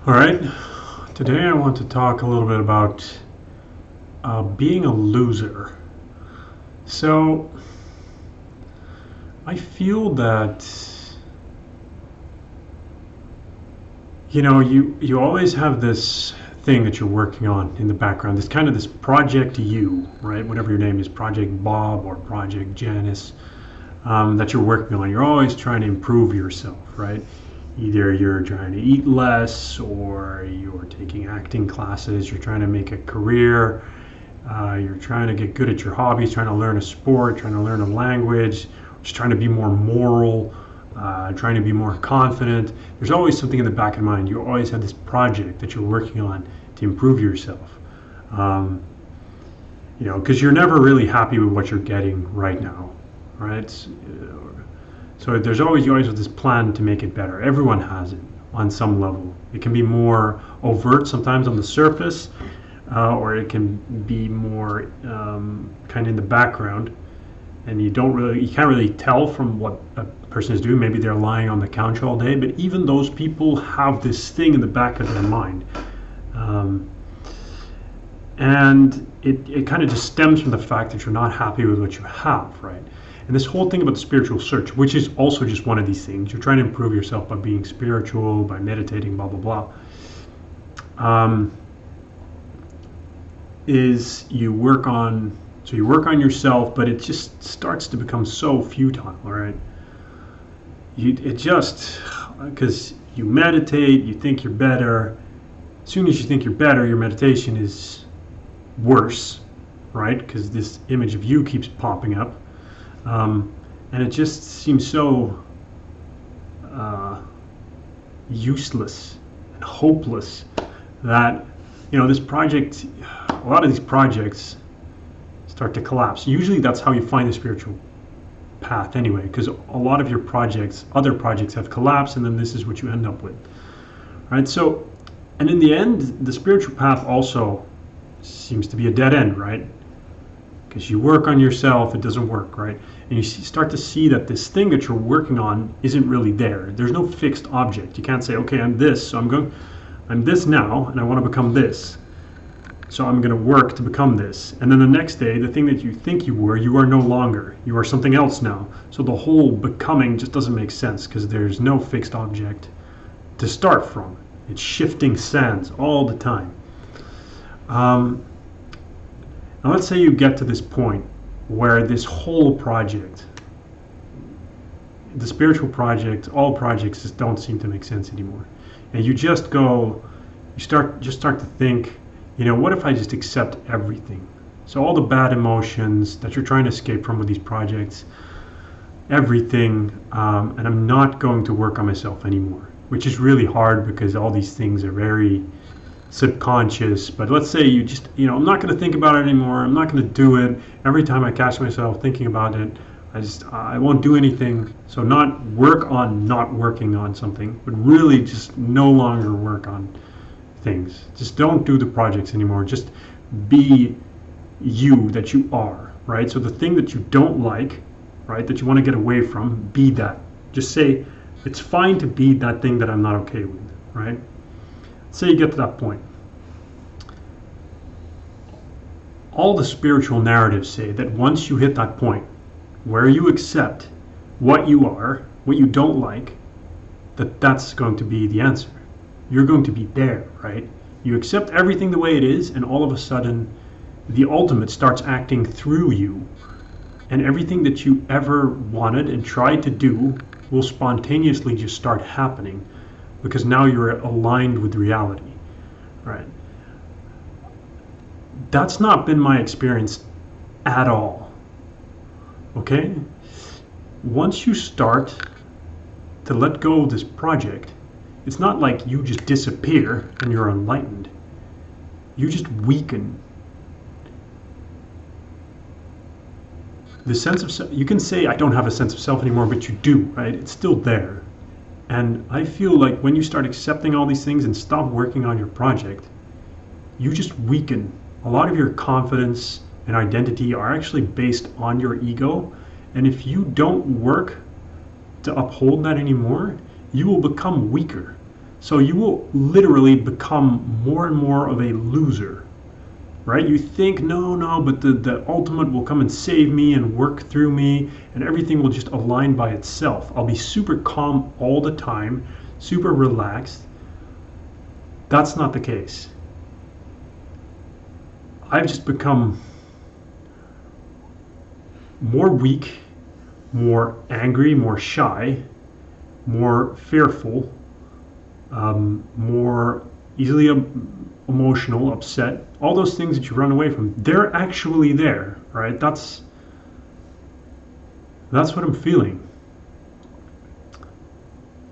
All right, today I want to talk a little bit about being a loser. So, I feel that you always have this thing that you're working on in the background. This kind of this project you, right? Whatever your name is, Project Bob or Project Janice, that you're working on. You're always trying to improve yourself, right? Either you're trying to eat less, or you're taking acting classes. You're trying to make a career. You're trying to get good at your hobbies, trying to learn a sport, trying to learn a language, just trying to be more moral, trying to be more confident. There's always something in the back of mind. You always have this project that you're working on to improve yourself. Um, because you're never really happy with what you're getting right now, right? So you always have this plan to make it better. Everyone has it on some level. It can be more overt sometimes on the surface, or it can be more kind of in the background, and you can't really tell from what a person is doing. Maybe they're lying on the couch all day, but even those people have this thing in the back of their mind, and it kind of just stems from the fact that you're not happy with what you have, right? And this whole thing about the spiritual search, which is also just one of these things, you're trying to improve yourself by being spiritual, by meditating, blah blah blah. Is you work on yourself, but it just starts to become so futile, all right? Because you meditate, you think you're better. As soon as you think you're better, your meditation is worse, right? Because this image of you keeps popping up, and it just seems so useless and hopeless that this project. A lot of these projects start to collapse. Usually that's how you find the spiritual path anyway, because a lot of your other projects have collapsed, and then this is what you end up with. Right? So, and in the end, the spiritual path also seems to be a dead end, right? Because you work on yourself, it doesn't work, right? And you start to see that this thing that you're working on isn't really there. There's no fixed object. You can't say, okay, I'm this, so I'm this now, and I want to become this. So I'm going to work to become this. And then the next day, the thing that you think you were, you are no longer. You are something else now. So the whole becoming just doesn't make sense because there's no fixed object to start from. It's shifting sands all the time. Now let's say you get to this point where this whole project, the spiritual project, all projects just don't seem to make sense anymore. And you start to think, what if I just accept everything? So all the bad emotions that you're trying to escape from with these projects, everything, and I'm not going to work on myself anymore, which is really hard because all these things are very subconscious. But let's say you just, I'm not going to think about it anymore. I'm not going to do it. Every time I catch myself thinking about it, I won't do anything. So not work on not working on something, but really just no longer work on things. Just don't do the projects anymore. Just be you that you are, right? So the thing that you don't like, right, that you want to get away from, be that. Just say, it's fine to be that thing that I'm not okay with, right? Say you get to that point. All the spiritual narratives say that once you hit that point where you accept what you are, what you don't like, that's going to be the answer. You're going to be there, right? You accept everything the way it is, and all of a sudden, the ultimate starts acting through you, and everything that you ever wanted and tried to do will spontaneously just start happening, because now you're aligned with reality, right? That's not been my experience at all, okay? Once you start to let go of this project, it's not like you just disappear and you're enlightened. You just weaken. The sense of self, you can say, I don't have a sense of self anymore, but you do, right? It's still there. And I feel like when you start accepting all these things and stop working on your project, you just weaken. A lot of your confidence and identity are actually based on your ego. And if you don't work to uphold that anymore, you will become weaker. So you will literally become more and more of a loser, right? You think, no, no, but the ultimate will come and save me and work through me, and everything will just align by itself. I'll be super calm all the time, super relaxed. That's not the case. I've just become more weak, more angry, more shy, more fearful, more easily emotional, upset. All those things that you run away from, they're actually there, right? That's what I'm feeling.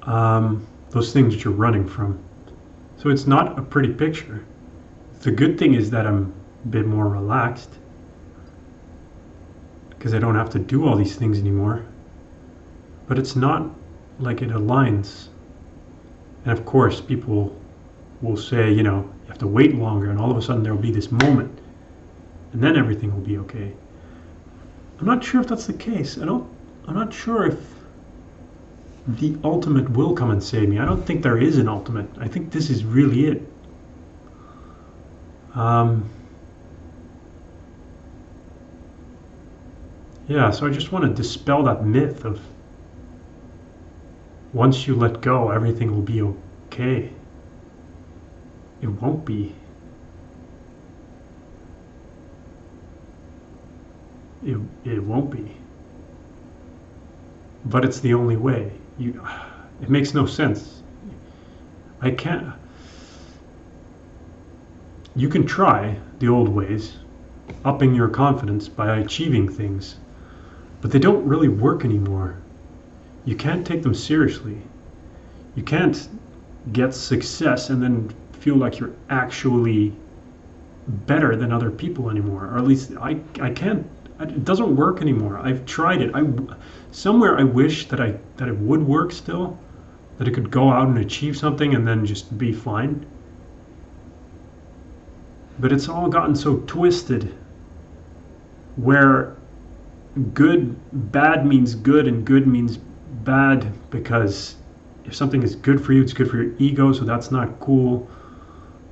Those things that you're running from. So it's not a pretty picture. The good thing is that I'm a bit more relaxed because I don't have to do all these things anymore. But it's not like it aligns. And of course, people will say, you have to wait longer, and all of a sudden there will be this moment, and then everything will be okay. I'm not sure if that's the case. I'm not sure if the ultimate will come and save me. I don't think there is an ultimate. I think this is really it. Yeah, so I just want to dispel that myth of once you let go, everything will be okay. It won't be. It won't be. But it's the only way. It makes no sense. I can't. You can try the old ways, upping your confidence by achieving things, but they don't really work anymore. You can't take them seriously. You can't get success and then feel like you're actually better than other people anymore. Or at least I can't. It doesn't work anymore. I've tried it. Somewhere I wish that it would work still, that it could go out and achieve something and then just be fine. But it's all gotten so twisted, where bad means good and good means bad, because if something is good for you, it's good for your ego, so that's not cool.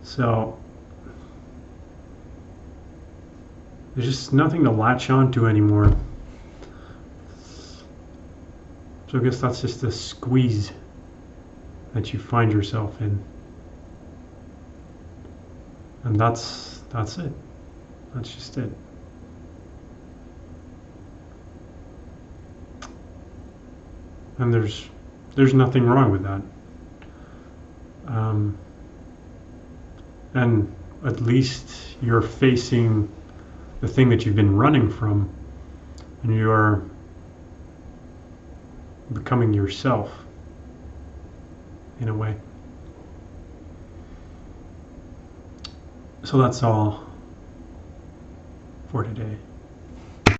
So there's just nothing to latch on to anymore. So I guess that's just the squeeze that you find yourself in. And that's it. That's just it. And there's nothing wrong with that. And at least you're facing the thing that you've been running from, and you're becoming yourself in a way. So that's all for today.